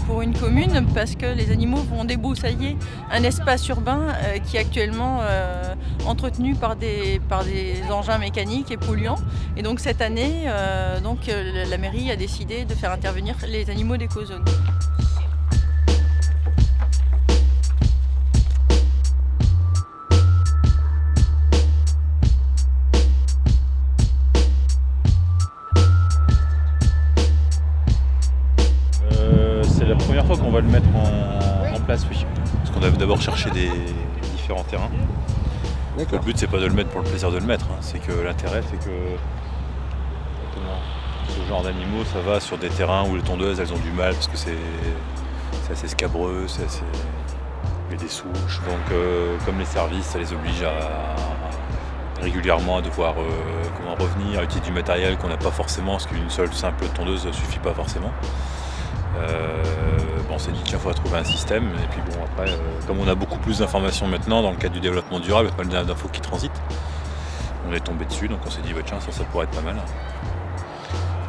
pour une commune parce que les animaux vont débroussailler un espace urbain qui est actuellement entretenu par des engins mécaniques et polluants. Et donc cette année, la mairie a décidé de faire intervenir les animaux d'écozone. C'est la première fois qu'on va le mettre en place, oui. Parce qu'on a d'abord cherché des différents terrains. Le but c'est pas de le mettre pour le plaisir de le mettre, hein. C'est que l'intérêt c'est que ce genre d'animaux ça va sur des terrains où les tondeuses elles ont du mal parce que c'est assez scabreux, il y a des souches, donc comme les services ça les oblige régulièrement à devoir revenir à utiliser du matériel qu'on n'a pas forcément parce qu'une seule simple tondeuse ne suffit pas forcément. On s'est dit tiens, il faudrait trouver un système et puis bon après comme on a beaucoup plus d'informations maintenant dans le cadre du développement durable, pas mal d'infos qui transitent, on est tombé dessus donc on s'est dit tiens ça pourrait être pas mal.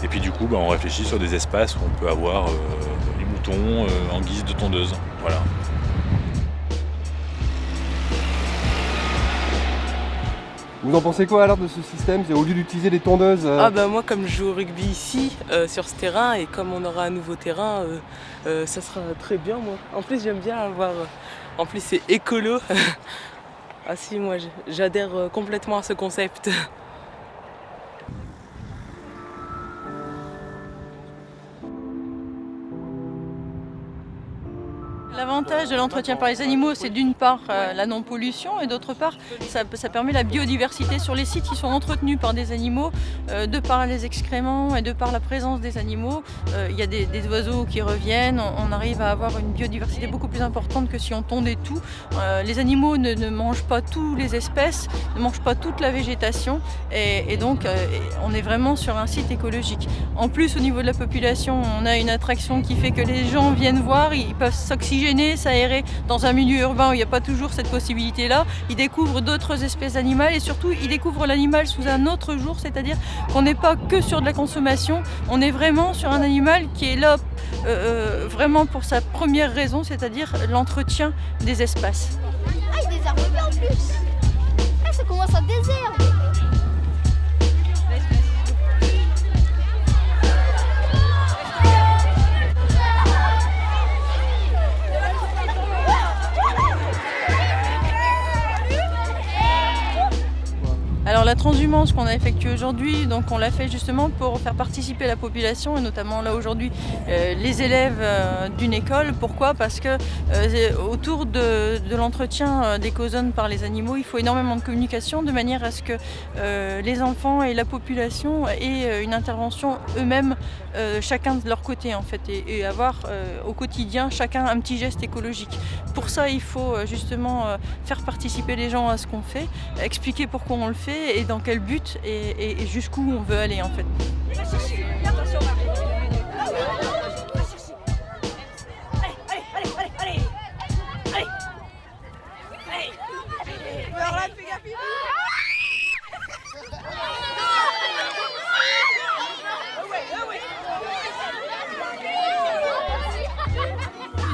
Et puis du coup on réfléchit sur des espaces où on peut avoir les moutons en guise de tondeuse. Voilà. Vous en pensez quoi alors de ce système, au lieu d'utiliser des tondeuses Moi comme je joue au rugby ici, sur ce terrain, et comme on aura un nouveau terrain, ça sera très bien moi. En plus j'aime bien avoir... En plus c'est écolo. Ah si, moi j'adhère complètement à ce concept. L'avantage de l'entretien par les animaux, c'est d'une part la non-pollution et d'autre part, ça permet la biodiversité sur les sites qui sont entretenus par des animaux, de par les excréments et de par la présence des animaux. Il y a des oiseaux qui reviennent, on arrive à avoir une biodiversité beaucoup plus importante que si on tondait tout. Les animaux ne mangent pas toutes les espèces, ne mangent pas toute la végétation et donc on est vraiment sur un site écologique. En plus, au niveau de la population, on a une attraction qui fait que les gens viennent voir, ils peuvent s'oxygéner, s'aérer dans un milieu urbain où il n'y a pas toujours cette possibilité-là. Ils découvrent d'autres espèces animales et surtout ils découvrent l'animal sous un autre jour, c'est-à-dire qu'on n'est pas que sur de la consommation, on est vraiment sur un animal qui est là vraiment pour sa première raison, c'est-à-dire l'entretien des espaces. Ah, il y a des arbres en plus. Ah, ça commence à désherber. Alors la transhumance qu'on a effectuée aujourd'hui, donc on l'a fait justement pour faire participer la population et notamment là aujourd'hui les élèves d'une école. Pourquoi ? Parce que autour de l'entretien d'écozones par les animaux, il faut énormément de communication de manière à ce que les enfants et la population aient une intervention eux-mêmes, chacun de leur côté en fait, et avoir au quotidien chacun un petit geste écologique. Pour ça, il faut justement faire participer les gens à ce qu'on fait, expliquer pourquoi on le fait et dans quel but et jusqu'où on veut aller en fait.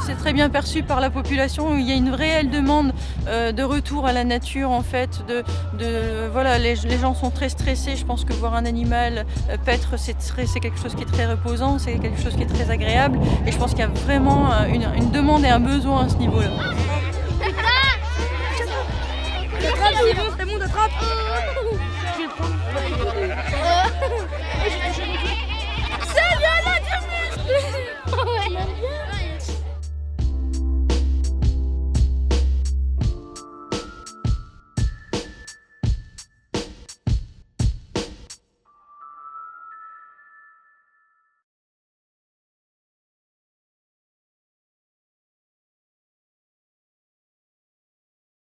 C'est très bien perçu par la population, il y a une réelle demande de retour à la nature en fait, voilà, les gens sont très stressés, je pense que voir un animal paître c'est quelque chose qui est très reposant, c'est quelque chose qui est très agréable et je pense qu'il y a vraiment une demande et un besoin à ce niveau-là. Attrape, c'est bon, attrape. Je vais le prendre.